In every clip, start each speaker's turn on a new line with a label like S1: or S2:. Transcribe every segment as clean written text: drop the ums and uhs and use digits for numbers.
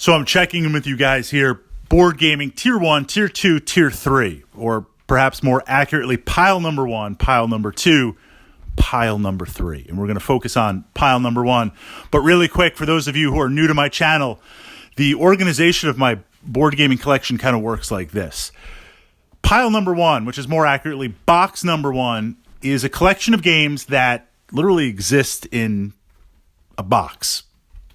S1: So I'm checking in with you guys here. Board gaming, tier 1, tier 2, tier 3, or perhaps more accurately, pile number 1, pile number 2, pile number 3. And we're going to focus on pile number 1. But really quick, for those of you who are new to my channel, the organization of my board gaming collection kind of works like this. Pile number 1, which is more accurately box number 1, is a collection of games that literally exist in a box.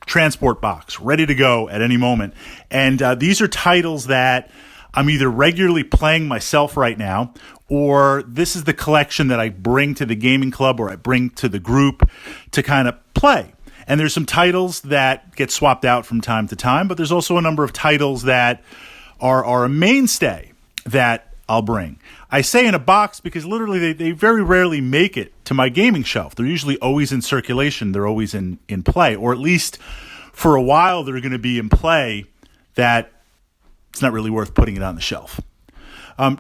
S1: Transport box, ready to go at any moment. And these are titles that I'm either regularly playing myself right now, or this is the collection that I bring to the gaming club or I bring to the group to kind of play. And there's some titles that get swapped out from time to time, but there's also a number of titles that are a mainstay that I'll bring. I say in a box because literally they very rarely make it to my gaming shelf. They're usually always in circulation. They're always in play, or at least for a while they're going to be in play that it's not really worth putting it on the shelf.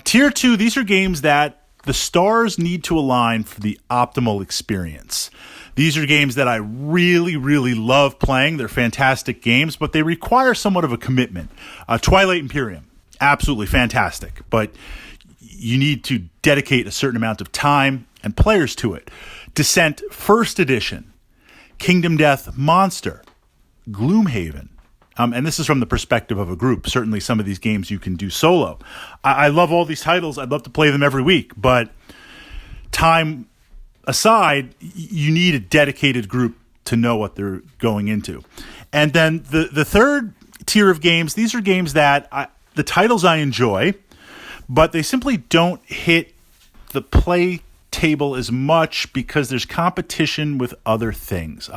S1: Tier 2, these are games that the stars need to align for the optimal experience. These are games that I really, really love playing. They're fantastic games, but they require somewhat of a commitment. Twilight Imperium, absolutely fantastic, but you need to dedicate a certain amount of time and players to it. Descent First Edition, Kingdom Death Monster, Gloomhaven. And this is from the perspective of a group. Certainly some of these games you can do solo. I love all these titles. I'd love to play them every week, but time aside, you need a dedicated group to know what they're going into. And then the third tier of games, these are games that the titles I enjoy, but they simply don't hit the play table as much because there's competition with other things.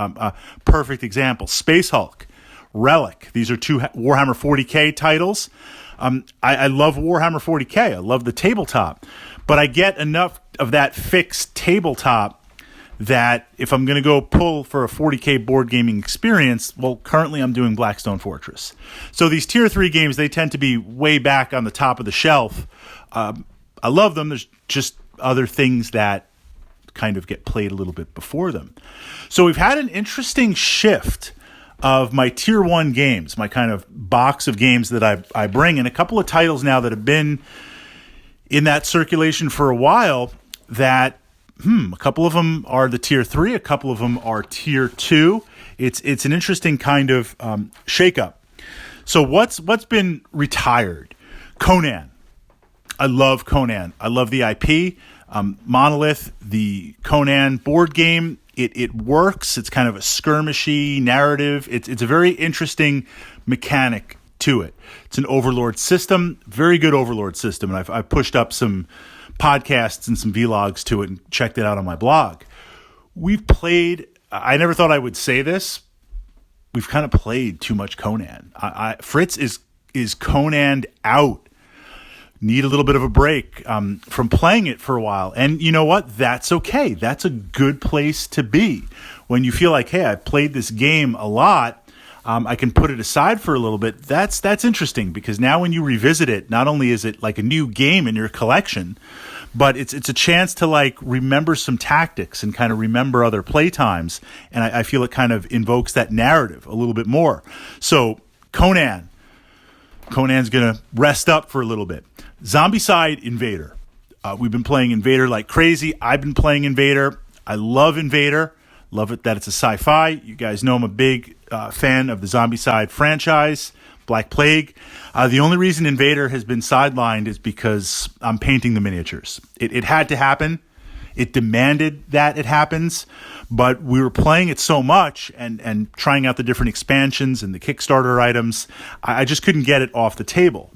S1: Perfect example, Space Hulk, Relic. These are two Warhammer 40K titles. I love Warhammer 40K. I love the tabletop, but I get enough of that fixed tabletop that if I'm going to go pull for a 40K board gaming experience, well, currently I'm doing Blackstone Fortress. So these tier 3 games, they tend to be way back on the top of the shelf. I love them. There's just other things that kind of get played a little bit before them. So we've had an interesting shift of my tier 1 games, my kind of box of games that I bring, and a couple of titles now that have been in that circulation for a while that a couple of them are the tier 3, a couple of them are tier 2. It's an interesting kind of shakeup. So what's been retired? Conan. I love Conan. I love the IP. Monolith, the Conan board game, it works. It's kind of a skirmishy narrative. It's a very interesting mechanic to it. It's an Overlord system, very good Overlord system. And I've pushed up some podcasts and some vlogs to it and checked it out on my blog. We've played, I never thought I would say this, we've kind of played too much Conan. Fritz is Conan'd out. Need a little bit of a break from playing it for a while. And you know what? That's okay. That's a good place to be. When you feel like, hey, I've played this game a lot, I can put it aside for a little bit. That's interesting because now when you revisit it, not only is it like a new game in your collection, but it's a chance to like remember some tactics and kind of remember other play times. And I feel it kind of invokes that narrative a little bit more. So Conan's going to rest up for a little bit. Zombicide Invader. We've been playing Invader like crazy. I've been playing Invader. I love Invader. Love it that it's a sci-fi. You guys know I'm a big fan of the Zombicide franchise, Black Plague. The only reason Invader has been sidelined is because I'm painting the miniatures. It had to happen. It demanded that it happens, but we were playing it so much and trying out the different expansions and the Kickstarter items, I just couldn't get it off the table.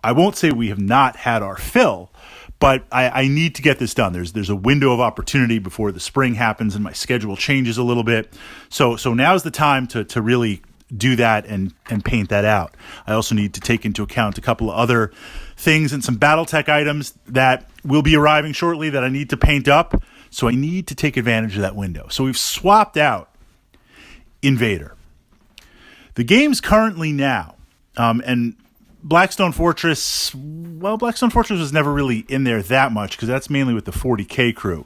S1: I won't say we have not had our fill, but I need to get this done. There's a window of opportunity before the spring happens and my schedule changes a little bit. So now's the time to really do that and paint that out. I also need to take into account a couple of other things and some BattleTech items that will be arriving shortly that I need to paint up. So I need to take advantage of that window. So we've swapped out Invader. The game's currently now, and Blackstone Fortress, well, Blackstone Fortress was never really in there that much because that's mainly with the 40K crew.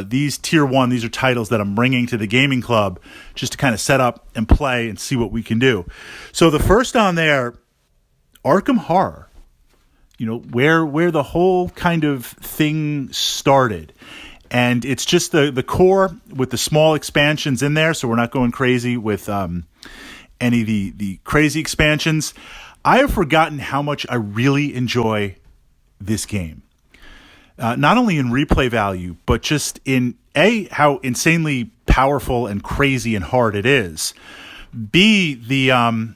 S1: These Tier 1, these are titles that I'm bringing to the gaming club just to kind of set up and play and see what we can do. So the first on there, Arkham Horror, where the whole kind of thing started. And it's just the core with the small expansions in there, so we're not going crazy with any of the crazy expansions. I have forgotten how much I really enjoy this game. Not only in replay value, but just in how insanely powerful and crazy and hard it is. B, the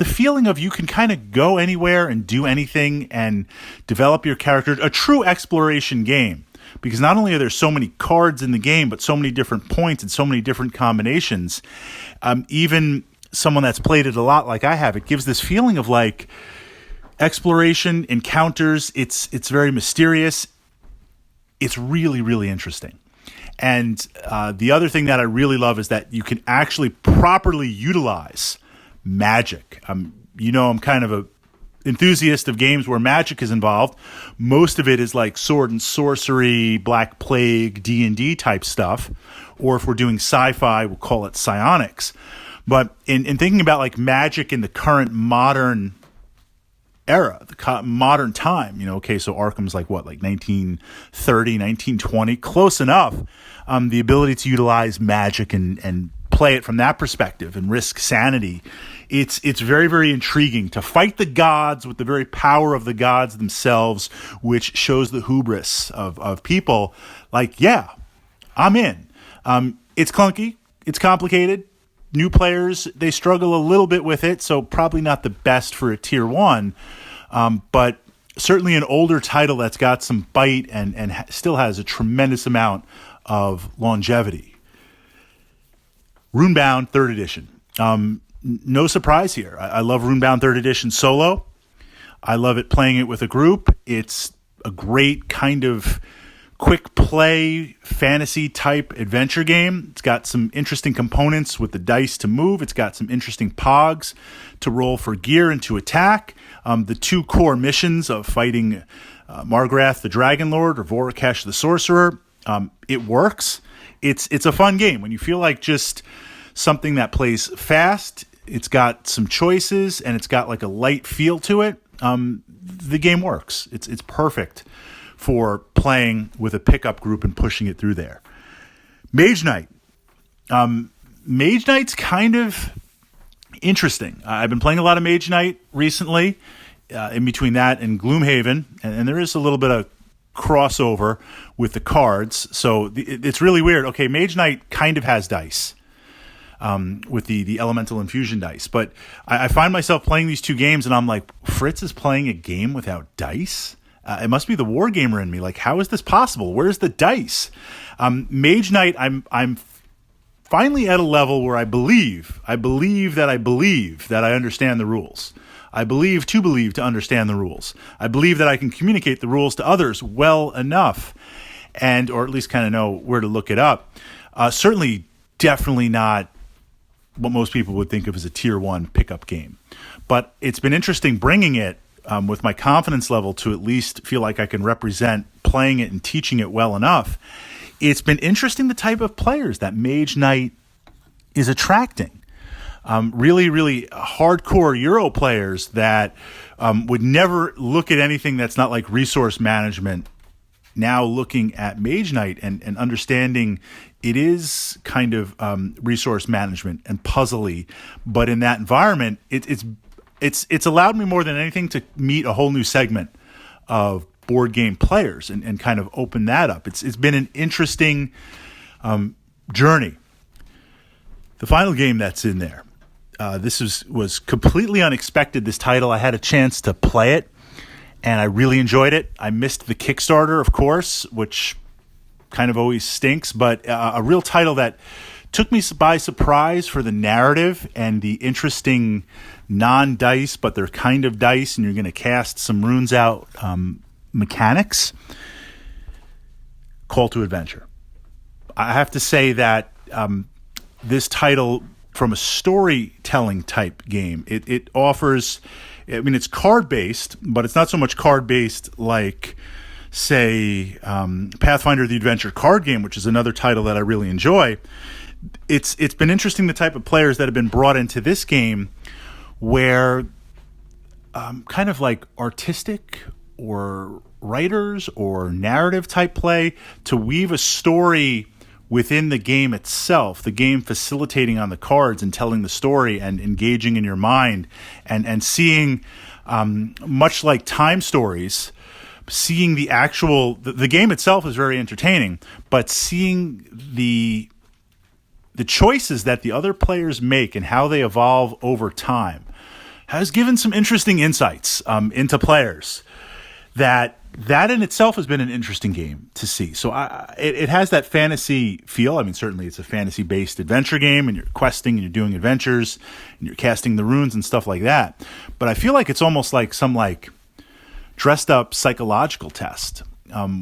S1: feeling of you can kind of go anywhere and do anything and develop your character. A true exploration game. Because not only are there so many cards in the game, but so many different points and so many different combinations. Even someone that's played it a lot like I have, it gives this feeling of like exploration, encounters. It's very mysterious. It's really, really interesting. And the other thing that I really love is that you can actually properly utilize magic. I'm kind of a enthusiast of games where magic is involved. Most of it is like sword and sorcery, Black Plague, D&D type stuff. Or if we're doing sci-fi, we'll call it psionics. But in thinking about like magic in the current modern era, the modern time, so Arkham's like 1930, 1920, close enough. The ability to utilize magic and play it from that perspective and risk sanity. It's very, very intriguing to fight the gods with the very power of the gods themselves, which shows the hubris of people. Like, yeah, I'm in. It's clunky. It's complicated. New players, they struggle a little bit with it, so probably not the best for a Tier 1. But certainly an older title that's got some bite and still has a tremendous amount of longevity. Runebound 3rd Edition. No surprise here. I love Runebound 3rd Edition solo. I love it playing it with a group. It's a great kind of quick play fantasy type adventure game. It's got some interesting components with the dice to move. It's got some interesting pogs to roll for gear and to attack. The 2 core missions of fighting Margrath the Dragon Lord or Vorakesh the Sorcerer. It works. It's a fun game when you feel like just something that plays fast. It's got some choices and it's got like a light feel to it. The game works. It's perfect for playing with a pickup group and pushing it through there. Mage Knight. Mage Knight's kind of interesting. I've been playing a lot of Mage Knight recently, in between that and Gloomhaven, and there is a little bit of crossover with the cards. So it's really weird. Okay, Mage Knight kind of has dice. With the elemental infusion dice. But I find myself playing these 2 games and I'm like, Fritz is playing a game without dice? It must be the Wargamer in me. Like, how is this possible? Where's the dice? Mage Knight, I'm finally at a level where I believe that I understand the rules. I believe to understand the rules. I believe that I can communicate the rules to others well enough or at least kind of know where to look it up. Certainly, definitely not what most people would think of as a Tier 1 pickup game. But it's been interesting bringing it with my confidence level to at least feel like I can represent playing it and teaching it well enough. It's been interesting the type of players that Mage Knight is attracting. Really, really hardcore Euro players that would never look at anything that's not like resource management. Now looking at Mage Knight and understanding it is kind of resource management and puzzly, but in that environment, it's allowed me more than anything to meet a whole new segment of board game players and kind of open that up. It's been an interesting journey. The final game that's in there, this was completely unexpected. This title, I had a chance to play it, and I really enjoyed it. I missed the Kickstarter, of course, which kind of always stinks, but a real title that took me by surprise for the narrative and the interesting non-dice, but they're kind of dice, and you're going to cast some runes out mechanics. Call to Adventure. I have to say that this title from a storytelling type game. It offers, I mean, it's card based, but it's not so much card based like, say, Pathfinder the Adventure card game, which is another title that I really enjoy. It's been interesting, the type of players that have been brought into this game, where kind of like artistic or writers or narrative type play to weave a story within the game itself, the game facilitating on the cards and telling the story and engaging in your mind and seeing, much like time stories, seeing the actual, the game itself is very entertaining, but seeing the choices that the other players make and how they evolve over time has given some interesting insights into players that in itself has been an interesting game to see. So it has that fantasy feel. I mean, certainly it's a fantasy-based adventure game, and you're questing and you're doing adventures and you're casting the runes and stuff like that. But I feel like it's almost like some dressed up psychological test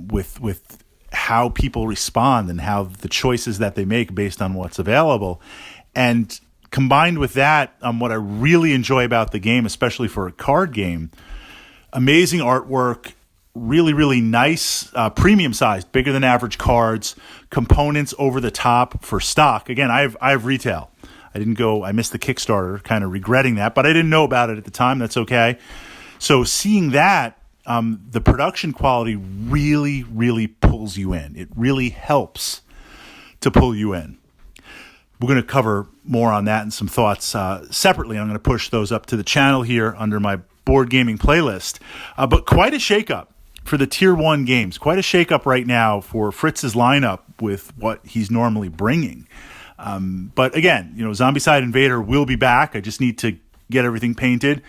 S1: with how people respond and how the choices that they make based on what's available. And combined with that, what I really enjoy about the game, especially for a card game, amazing artwork, really, really nice, premium sized, bigger than average cards, components over the top for stock. Again, I have retail. I missed the Kickstarter, kind of regretting that, but I didn't know about it at the time. That's okay. So seeing that, the production quality really, really pulls you in. It really helps to pull you in. We're going to cover more on that and some thoughts separately. I'm going to push those up to the channel here under my board gaming playlist. But quite a shakeup for the Tier 1 games. Quite a shakeup right now for Fritz's lineup with what he's normally bringing. But again, Zombicide Invader will be back. I just need to get everything painted.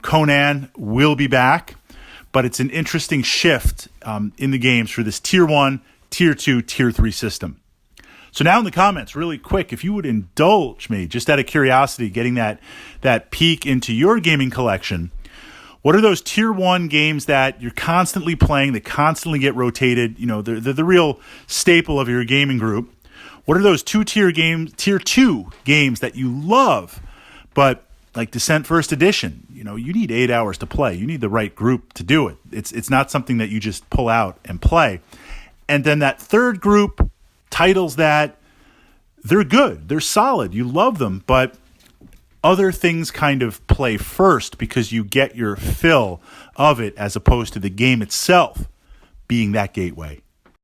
S1: Conan will be back. But it's an interesting shift in the games for this Tier 1, Tier 2, Tier 3 system. So now in the comments, really quick, if you would indulge me, just out of curiosity, getting that peek into your gaming collection, what are those Tier 1 games that you're constantly playing, that constantly get rotated? They're the real staple of your gaming group. What are those Tier 2 games that you love, but like Descent First Edition, you need 8 hours to play. You need the right group to do it. It's not something that you just pull out and play. And then that third group, titles that they're good, they're solid, you love them, but other things kind of play first because you get your fill of it as opposed to the game itself being that gateway.